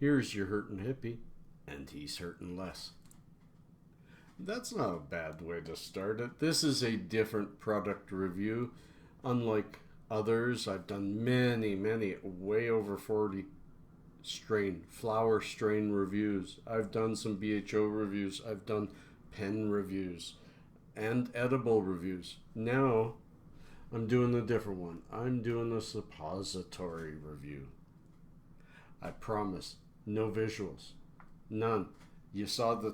Here's your hurtin' hippie, and he's hurtin' less. That's not a bad way to start it. This is a different product review. Unlike others, I've done many, way over 40 flower strain reviews. I've done some BHO reviews. I've done pen reviews and edible reviews. Now, I'm doing a different one. I'm doing a suppository review. I promise, no visuals. None. You saw the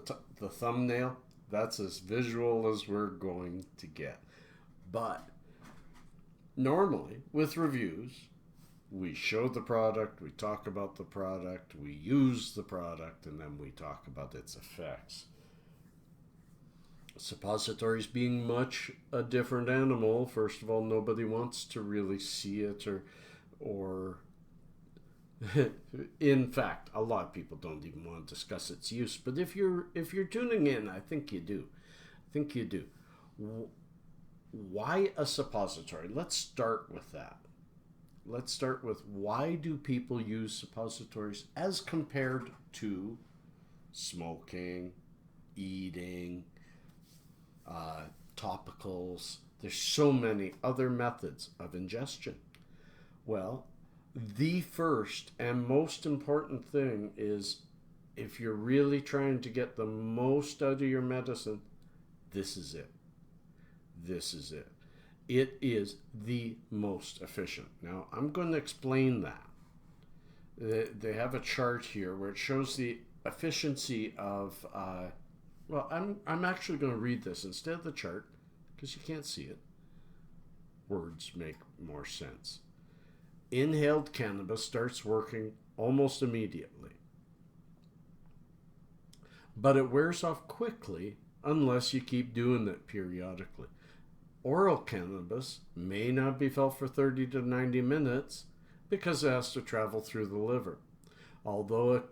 thumbnail? That's as visual as we're going to get. But normally, with reviews, we show the product, we talk about the product, we use the product, and then we talk about its effects. Suppositories being much a different animal. First of all, nobody wants to really see it or in fact, a lot of people don't even want to discuss its use. But if you're tuning in, I think you do. Why a suppository? Let's start with that. Let's start with why do people use suppositories as compared to smoking, eating, topicals. There's so many other methods of ingestion. Well, the first and most important thing is if you're really trying to get the most out of your medicine, this is it. It is the most efficient. Now, I'm going to explain that. They have a chart here where it shows the efficiency of, I'm actually going to read this instead of the chart because you can't see it. Words make more sense. Inhaled cannabis starts working almost immediately, but it wears off quickly unless you keep doing it periodically. Oral cannabis may not be felt for 30 to 90 minutes because it has to travel through the liver. Although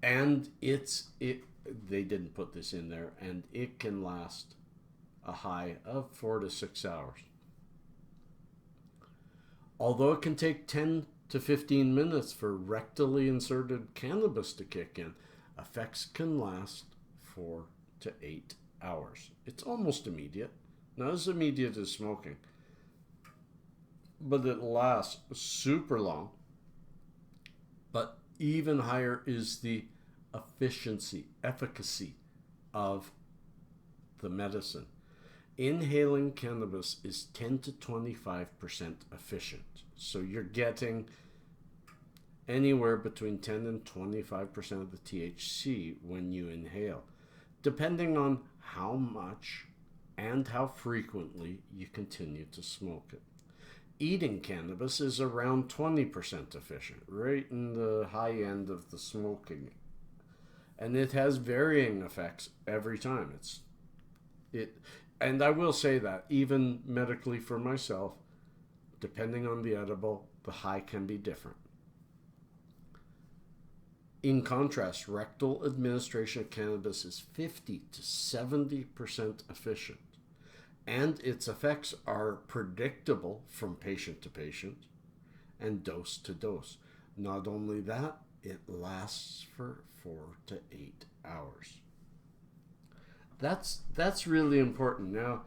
they didn't put this in there, and it can last a high of 4 to 6 hours. Although it can take 10 to 15 minutes for rectally inserted cannabis to kick in, effects can last 4 to 8 hours. It's almost immediate. Not as immediate as smoking, but it lasts super long. But even higher is the efficacy of the medicine. Inhaling cannabis is 10 to 25% efficient. So you're getting anywhere between 10 and 25% of the THC when you inhale, depending on how much and how frequently you continue to smoke it. Eating cannabis is around 20% efficient, right in the high end of the smoking. And it has varying effects every time. And I will say that, even medically for myself, depending on the edible, the high can be different. In contrast, rectal administration of cannabis is 50 to 70% efficient, and its effects are predictable from patient to patient and dose to dose. Not only that, it lasts for 4 to 8 hours. That's really important. Now,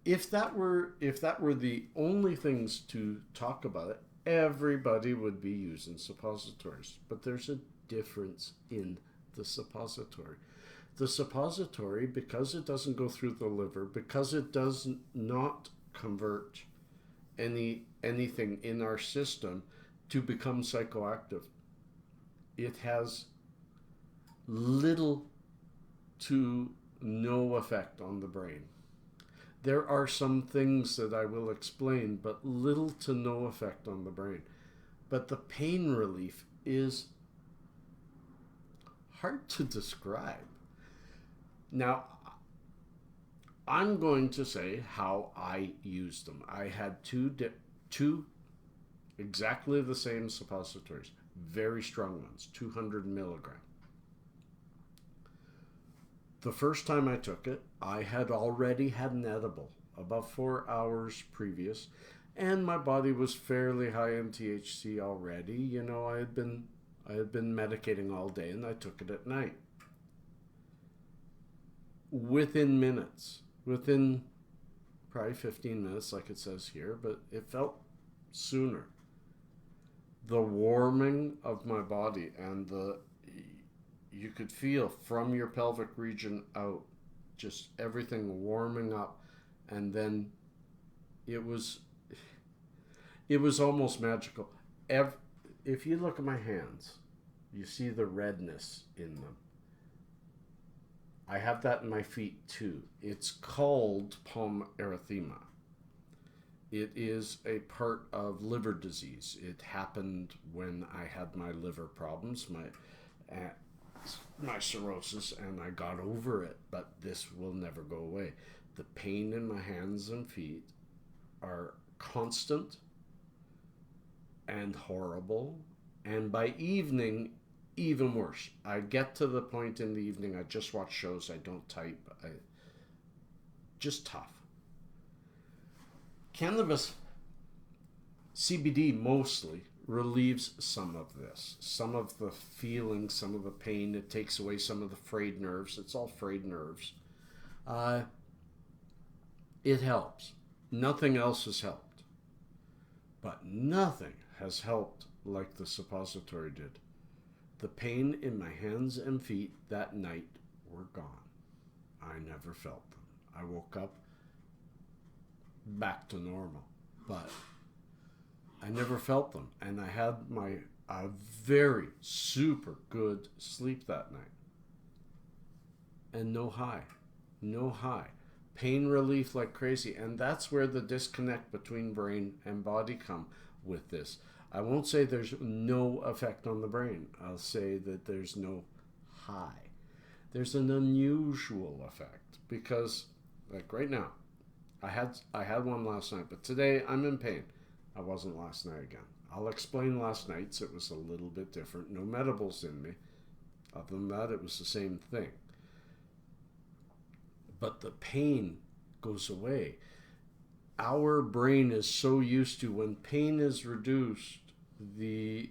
if that were the only things to talk about it, everybody would be using suppositories. But there's a difference in the suppository. The suppository, because it doesn't go through the liver, because it does not convert anything in our system to become psychoactive, it has little to no effect on the brain. There are some things that I will explain, but little to no effect on the brain. But the pain relief is hard to describe. Now, I'm going to say how I used them. I had two exactly the same suppositories, very strong ones, 200 milligram. The first time I took it, I had already had an edible about 4 hours previous, and my body was fairly high in THC already. You know, I had been medicating all day, and I took it at night. Within minutes, within probably 15 minutes, like it says here, but it felt sooner. The warming of my body, and you could feel from your pelvic region out, just everything warming up, and then it was almost magical. If you look at my hands, you see the redness in them. I have that in my feet too. It's called palm erythema. It is a part of liver disease. It happened when I had my liver problems, my cirrhosis, and I got over it, but this will never go away. The pain in my hands and feet are constant and horrible, and by evening, even worse. I get to the point in the evening, I just watch shows, I don't type, just tough. Cannabis, CBD mostly, relieves some of this, some of the feeling, some of the pain. It takes away some of the frayed nerves. It's all frayed nerves. It helps. Nothing else has helped. But nothing has helped like the suppository did. The pain in my hands and feet that night were gone. I never felt them. I woke up back to normal, but I never felt them. And I had a very super good sleep that night. And no high. Pain relief like crazy. And that's where the disconnect between brain and body come with this. I won't say there's no effect on the brain. I'll say that there's no high. There's an unusual effect because, like right now, I had one last night, but today I'm in pain. I wasn't last night again. I'll explain last night's. It was a little bit different. No medibles in me. Other than that, it was the same thing. But the pain goes away. Our brain is so used to when pain is reduced, the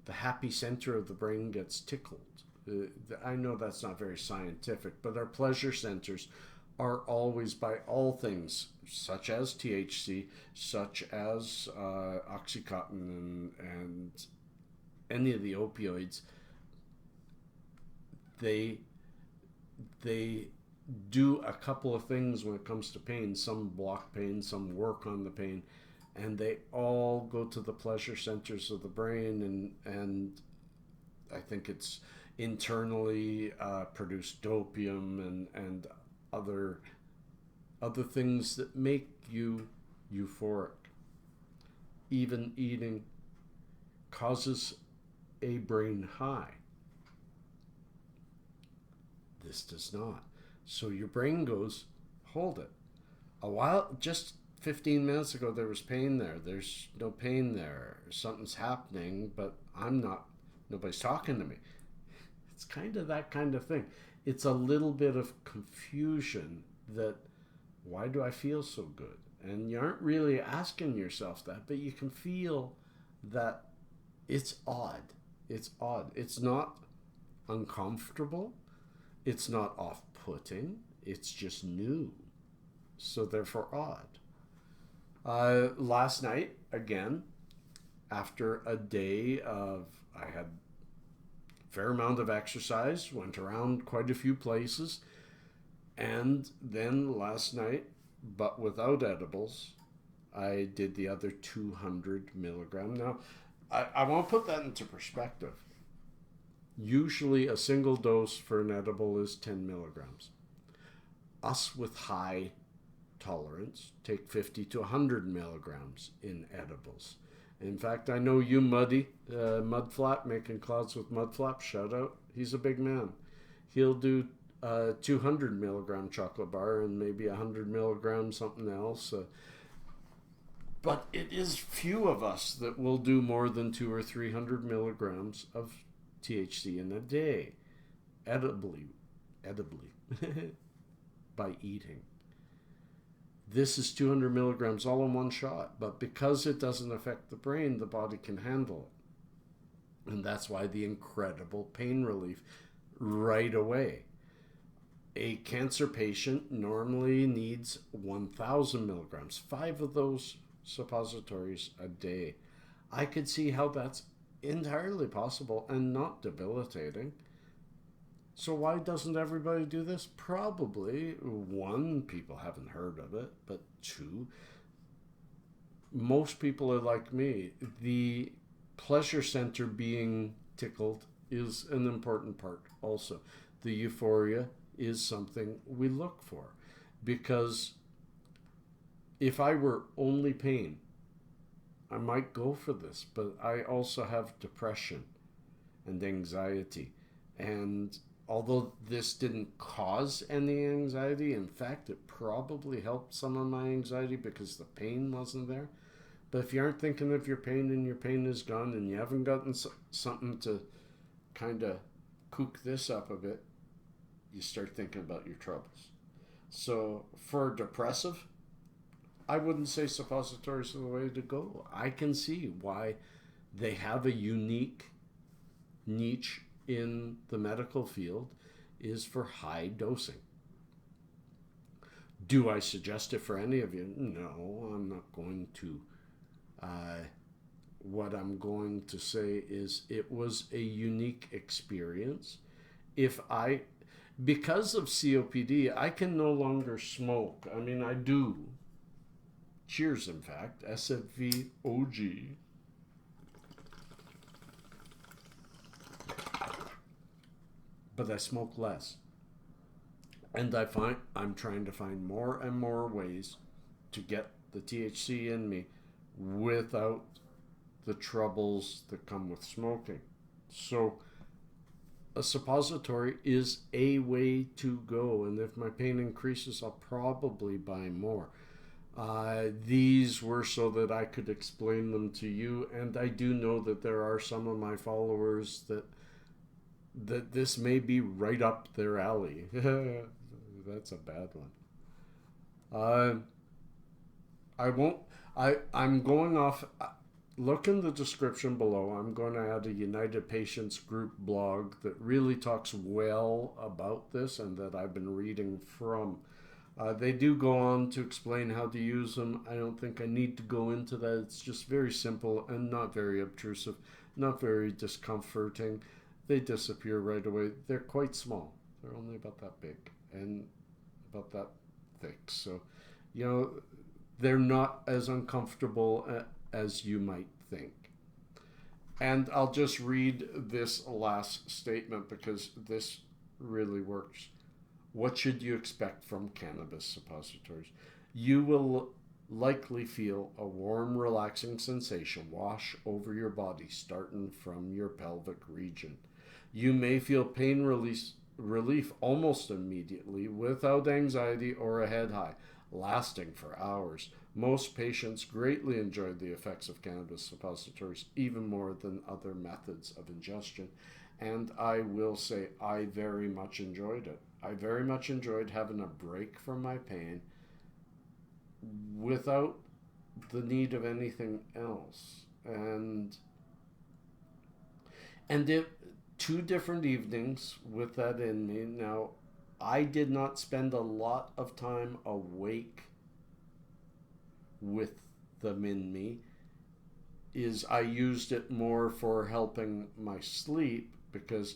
happy center of the brain gets tickled. I know that's not very scientific, but our pleasure centers are always, by all things, such as THC, such as Oxycontin and any of the opioids, they do a couple of things when it comes to pain. Some block pain, some work on the pain, and they all go to the pleasure centers of the brain, and I think it's internally produced dopium and other things that make you euphoric. Even eating causes a brain high. This does not. So your brain goes, hold it. A while, just 15 minutes ago, there was pain there. There's no pain there. Something's happening, but nobody's talking to me. It's kind of that kind of thing. It's a little bit of confusion that, why do I feel so good? And you aren't really asking yourself that, but you can feel that it's odd. It's odd. It's not uncomfortable. It's not off-putting. It's just new. So therefore odd. Last night, again, after a day of, I had a fair amount of exercise, went around quite a few places, and then last night, but without edibles, I did the other 200 milligram. Now, I want to put that into perspective. Usually a single dose for an edible is 10 milligrams. Us with high tolerance take 50 to 100 milligrams in edibles. In fact, I know you, Muddy, Mudflap, making clouds with Mudflap, shout out. He's a big man. He'll do 200 milligram chocolate bar and maybe 100 milligrams something else. But it is few of us that will do more than 200 or 300 milligrams of THC in a day, edibly, by eating. This is 200 milligrams all in one shot, but because it doesn't affect the brain, the body can handle it. And that's why the incredible pain relief right away. A cancer patient normally needs 1,000 milligrams, 5 of those suppositories a day. I could see how that's entirely possible and not debilitating. So why doesn't everybody do this? Probably, one, people haven't heard of it, but two, most people are like me. The pleasure center being tickled is an important part also. The euphoria is something we look for, because if I were only pain, I might go for this, but I also have depression and anxiety. And although this didn't cause any anxiety, in fact, it probably helped some of my anxiety because the pain wasn't there. But if you aren't thinking of your pain and your pain is gone and you haven't gotten something to kind of cook this up a bit, you start thinking about your troubles. So for depressive, I wouldn't say suppositories are the way to go. I can see why they have a unique niche in the medical field is for high dosing. Do I suggest it for any of you? No, I'm not going to. What I'm going to say is it was a unique experience. Because of COPD, I can no longer smoke. I mean, I do. Cheers, in fact. SFV OG. But I smoke less. And I'm trying to find more and more ways to get the THC in me without the troubles that come with smoking. So a suppository is a way to go. And if my pain increases, I'll probably buy more. These were so that I could explain them to you, and I do know that there are some of my followers that this may be right up their alley. That's a bad one. I'm going off. Look in the description below. I'm going to add a United Patients Group blog that really talks well about this and that I've been reading from. They do go on to explain how to use them. I don't think I need to go into that. It's just very simple and not very obtrusive, not very discomforting. They disappear right away. They're quite small. They're only about that big and about that thick. So, they're not as uncomfortable as you might think. And I'll just read this last statement because this really works. What should you expect from cannabis suppositories? You will likely feel a warm, relaxing sensation wash over your body, starting from your pelvic region. You may feel pain relief almost immediately without anxiety or a head high, lasting for hours. Most patients greatly enjoy the effects of cannabis suppositories, even more than other methods of ingestion. And I will say I very much enjoyed it. I very much enjoyed having a break from my pain without the need of anything else. And it 2 different evenings with that in me. Now, I did not spend a lot of time awake with them in me. I used it more for helping my sleep, because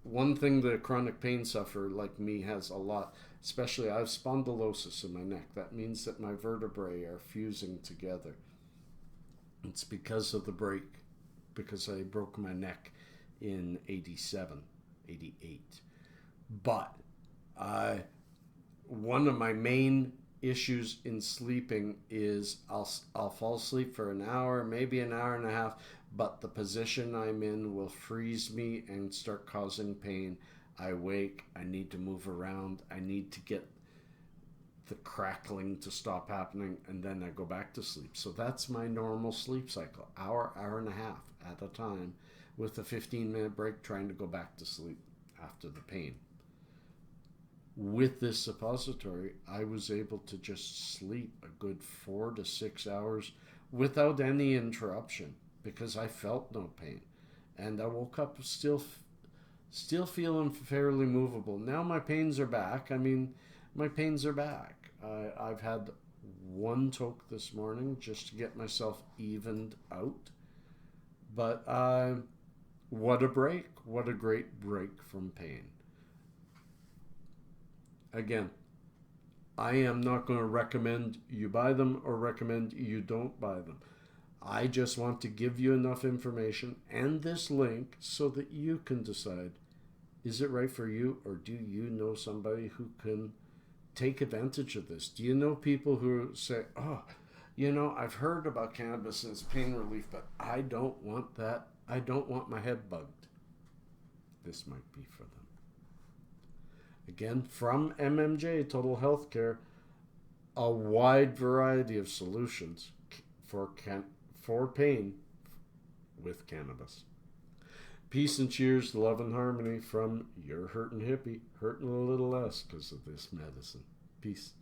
one thing that a chronic pain sufferer like me has a lot, especially I have spondylosis in my neck. That means that my vertebrae are fusing together. It's because of the break, because I broke my neck in 87, 88. But one of my main issues in sleeping is I'll fall asleep for an hour, maybe an hour and a half, but the position I'm in will freeze me and start causing pain. I wake, I need to move around, I need to get the crackling to stop happening, and then I go back to sleep. So that's my normal sleep cycle, hour and a half at a time, with a 15-minute break trying to go back to sleep after the pain. with this suppository, I was able to just sleep a good 4 to 6 hours without any interruption because I felt no pain. And I woke up still feeling fairly movable. Now my pains are back. I mean, my pains are back. I've had one toke this morning just to get myself evened out. But what a break. What a great break from pain. Again, I am not going to recommend you buy them or recommend you don't buy them. I just want to give you enough information and this link so that you can decide, is it right for you, or do you know somebody who can take advantage of this? Do you know people who say, oh, I've heard about cannabis and its pain relief, but I don't want that. I don't want my head bugged. This might be for them. Again, from MMJ Total Healthcare, a wide variety of solutions for pain with cannabis. Peace and cheers, love and harmony from your hurtin' hippie, hurting a little less because of this medicine. Peace.